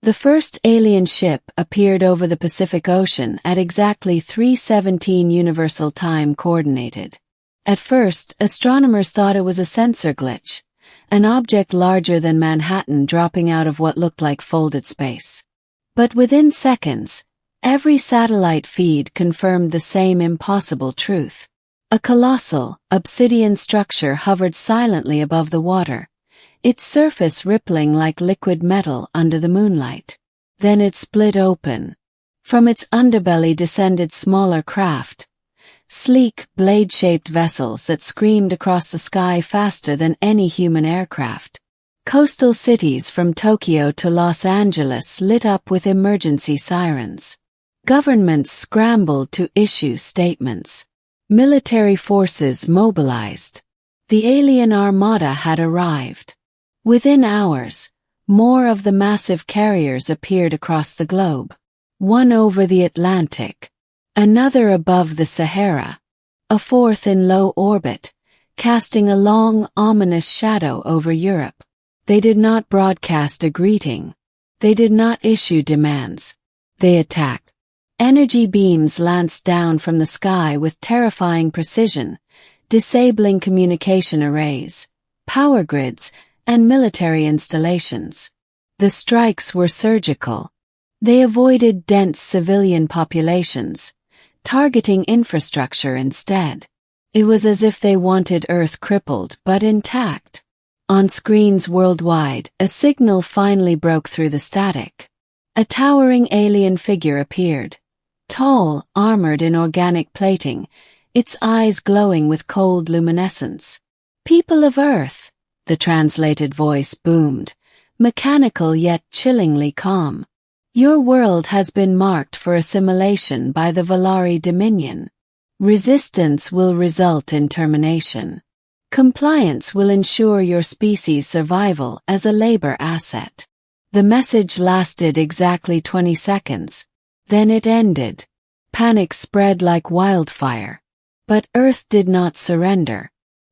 The first alien ship appeared over the Pacific Ocean at exactly 3:17 Universal Time Coordinated. At first, astronomers thought it was a sensor glitch, an object larger than Manhattan dropping out of what looked like folded space. But within seconds, every satellite feed confirmed the same impossible truth. A colossal, obsidian structure hovered silently above the water, its surface rippling like liquid metal under the moonlight. Then it split open. From its underbelly descended smaller craft, sleek, blade-shaped vessels that screamed across the sky faster than any human aircraft. Coastal cities from Tokyo to Los Angeles lit up with emergency sirens. Governments scrambled to issue statements. Military forces mobilized. The alien armada had arrived. Within hours, more of the massive carriers appeared across the globe. One over the Atlantic, another above the Sahara, a fourth in low orbit, casting a long, ominous shadow over Europe. They did not broadcast a greeting. They did not issue demands. They attacked. Energy beams lanced down from the sky with terrifying precision, disabling communication arrays, power grids, and military installations. The strikes were surgical. They avoided dense civilian populations, targeting infrastructure instead. It was as if they wanted Earth crippled but intact. On screens worldwide, a signal finally broke through the static. A towering alien figure appeared. Tall, armored in organic plating, its eyes glowing with cold luminescence. "People of Earth," the translated voice boomed, mechanical yet chillingly calm. "Your world has been marked for assimilation by the Valari Dominion. Resistance will result in termination. Compliance will ensure your species' survival as a labor asset." The message lasted exactly 20 seconds. Then it ended. Panic spread like wildfire. But Earth did not surrender.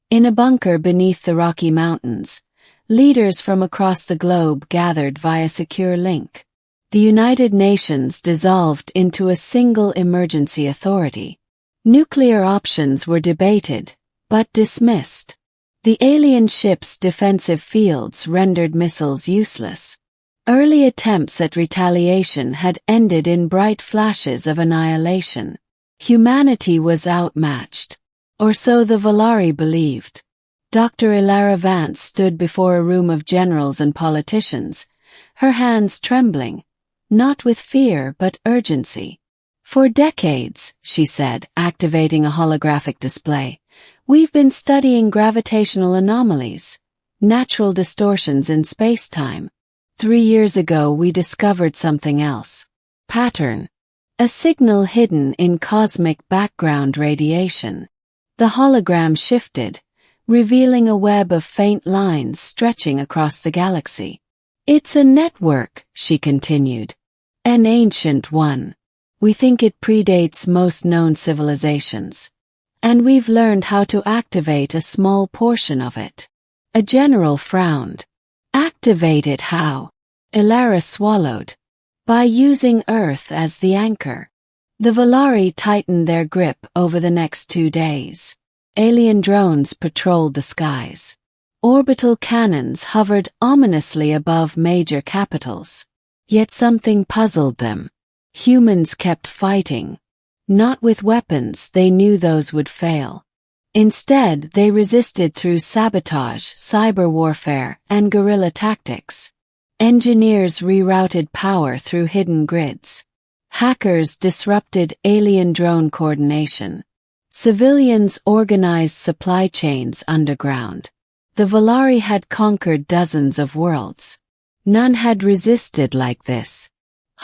In a bunker beneath the Rocky Mountains, leaders from across the globe gathered via secure link. The United Nations dissolved into a single emergency authority. Nuclear options were debated, but dismissed. The alien ship's defensive fields rendered missiles useless. Early attempts at retaliation had ended in bright flashes of annihilation. Humanity was outmatched. Or so the Valari believed. Dr. Ilara Vance stood before a room of generals and politicians, her hands trembling, not with fear but urgency. "For decades," she said, activating a holographic display, "we've been studying gravitational anomalies, natural distortions in space-time. 3 years ago we discovered something else. Pattern. A signal hidden in cosmic background radiation." The hologram shifted, revealing a web of faint lines stretching across the galaxy. "It's a network," she continued. "An ancient one. We think it predates most known civilizations. And we've learned how to activate a small portion of it." A general frowned. "Activate it how?" Ilara swallowed. "By using Earth as the anchor." The Valari tightened their grip over the next 2 days. Alien drones patrolled the skies. Orbital cannons hovered ominously above major capitals. Yet something puzzled them. Humans kept fighting. Not with weapons, they knew those would fail. Instead, they resisted through sabotage, cyber warfare, and guerrilla tactics. Engineers rerouted power through hidden grids. Hackers disrupted alien drone coordination. Civilians organized supply chains underground. The Valari had conquered dozens of worlds. None had resisted like this.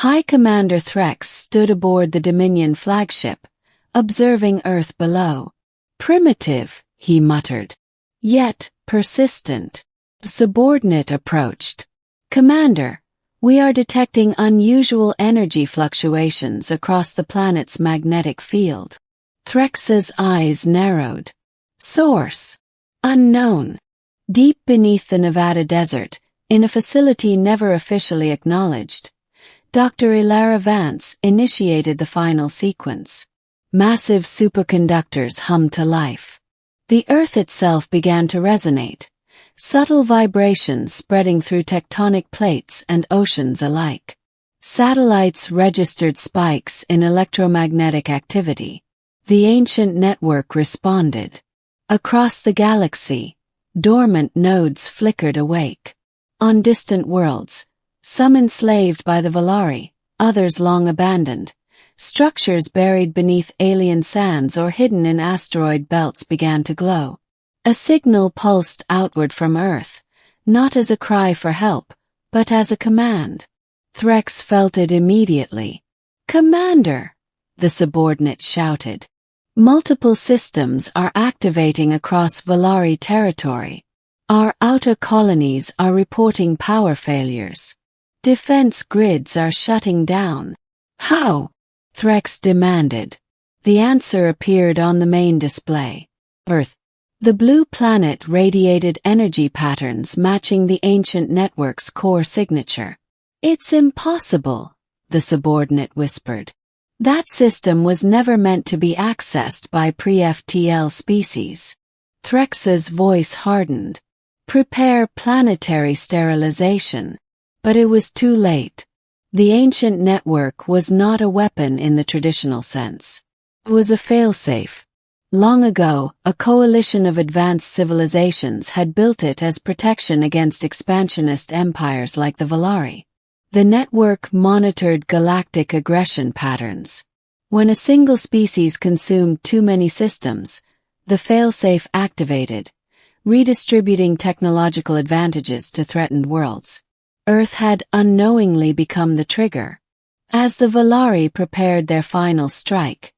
High Commander Threx stood aboard the Dominion flagship, observing Earth below. "Primitive," he muttered. "Yet persistent." The subordinate approached. "Commander, we are detecting unusual energy fluctuations across the planet's magnetic field." Threx's eyes narrowed. "Source? Unknown. Deep beneath the Nevada desert, in a facility never officially acknowledged, Dr. Ilara Vance initiated the final sequence. Massive superconductors hummed to life. The Earth itself began to resonate, subtle vibrations spreading through tectonic plates and oceans alike. Satellites registered spikes in electromagnetic activity. The ancient network responded. Across the galaxy, dormant nodes flickered awake. On distant worlds, some enslaved by the Valari, others long abandoned, structures buried beneath alien sands or hidden in asteroid belts began to glow. A signal pulsed outward from Earth, not as a cry for help, but as a command. Threx felt it immediately. "Commander!" the subordinate shouted. "Multiple systems are activating across Valari territory. Our outer colonies are reporting power failures. Defense grids are shutting down." "How?" Threx demanded. The answer appeared on the main display. Earth. The blue planet radiated energy patterns matching the ancient network's core signature. "It's impossible," the subordinate whispered. "That system was never meant to be accessed by pre-FTL species." Threx's voice hardened. "Prepare planetary sterilization." But it was too late. The ancient network was not a weapon in the traditional sense. It was a failsafe. Long ago, a coalition of advanced civilizations had built it as protection against expansionist empires like the Valari. The network monitored galactic aggression patterns. When a single species consumed too many systems, the failsafe activated, redistributing technological advantages to threatened worlds. Earth had unknowingly become the trigger. As the Valari prepared their final strike,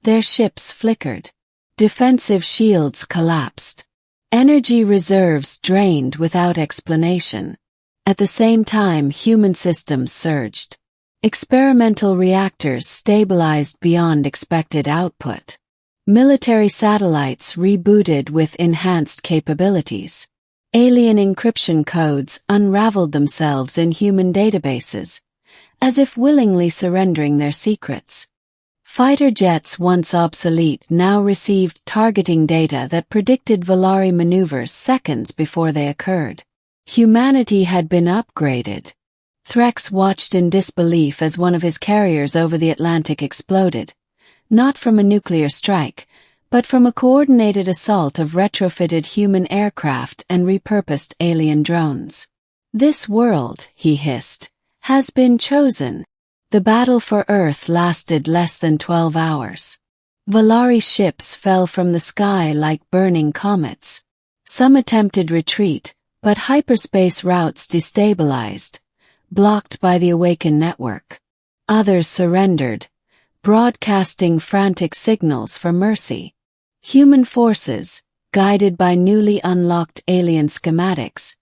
their ships flickered. Defensive shields collapsed. Energy reserves drained without explanation. At the same time, human systems surged. Experimental reactors stabilized beyond expected output. Military satellites rebooted with enhanced capabilities. Alien encryption codes unraveled themselves in human databases, as if willingly surrendering their secrets. Fighter jets once obsolete now received targeting data that predicted Valari maneuvers seconds before they occurred. Humanity had been upgraded. Threx watched in disbelief as one of his carriers over the Atlantic exploded, not from a nuclear strike, but from a coordinated assault of retrofitted human aircraft and repurposed alien drones. "This world," he hissed, "has been chosen." The battle for Earth lasted less than 12 hours. Valari ships fell from the sky like burning comets. Some attempted retreat, but hyperspace routes destabilized, blocked by the awakened network. Others surrendered, broadcasting frantic signals for mercy. Human forces, guided by newly unlocked alien schematics,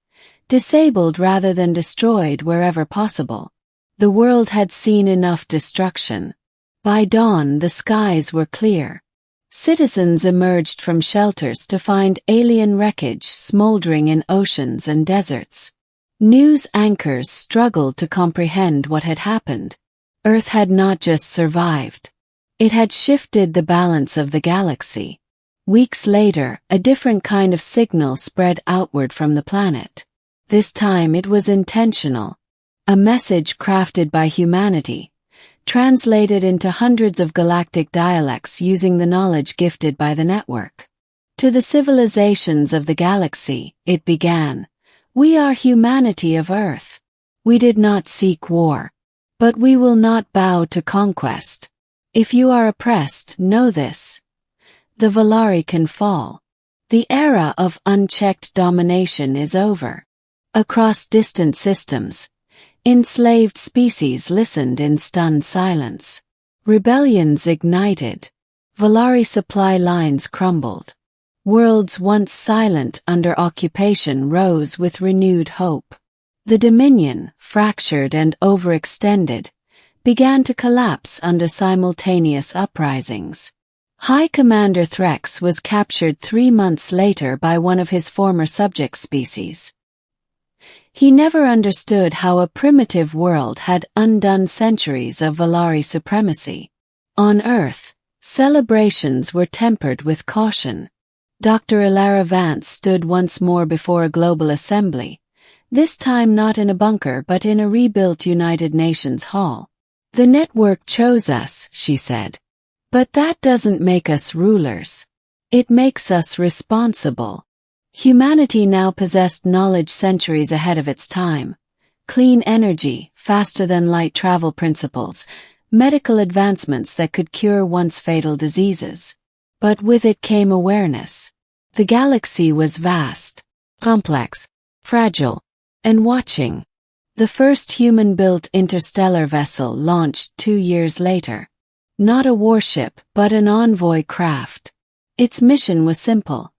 disabled rather than destroyed wherever possible. The world had seen enough destruction. By dawn, the skies were clear. Citizens emerged from shelters to find alien wreckage smoldering in oceans and deserts. News anchors struggled to comprehend what had happened. Earth had not just survived. It had shifted the balance of the galaxy. Weeks later, a different kind of signal spread outward from the planet. This time it was intentional. A message crafted by humanity, translated into hundreds of galactic dialects using the knowledge gifted by the network. To the civilizations of the galaxy, it began, "We are humanity of Earth. We did not seek war. But we will not bow to conquest. If you are oppressed, know this. The Valari can fall. The era of unchecked domination is over." Across distant systems, enslaved species listened in stunned silence. Rebellions ignited. Valari supply lines crumbled. Worlds once silent under occupation rose with renewed hope. The Dominion, fractured and overextended, began to collapse under simultaneous uprisings. High Commander Threx was captured 3 months later by one of his former subject species. He never understood how a primitive world had undone centuries of Valari supremacy. On Earth, celebrations were tempered with caution. Dr. Ilara Vance stood once more before a global assembly, this time not in a bunker but in a rebuilt United Nations hall. "The network chose us," she said. "But that doesn't make us rulers. It makes us responsible." Humanity now possessed knowledge centuries ahead of its time. Clean energy, faster-than-light travel principles, medical advancements that could cure once fatal diseases. But with it came awareness. The galaxy was vast, complex, fragile, and watching. The first human-built interstellar vessel launched 2 years later. Not a warship, but an envoy craft. Its mission was simple: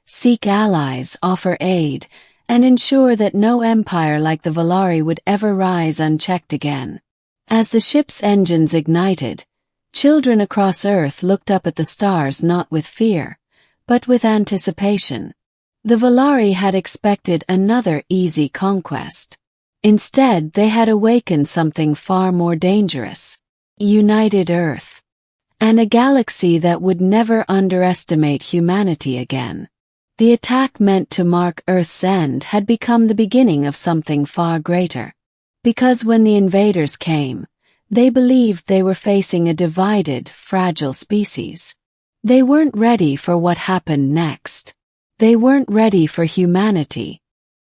seek allies, offer aid, and ensure that no empire like the Valari would ever rise unchecked again. As the ship's engines ignited, children across Earth looked up at the stars not with fear, but with anticipation. The Valari had expected another easy conquest. Instead, they had awakened something far more dangerous: United Earth. And a galaxy that would never underestimate humanity again. The attack meant to mark Earth's end had become the beginning of something far greater. Because when the invaders came, they believed they were facing a divided, fragile species. They weren't ready for what happened next. They weren't ready for humanity,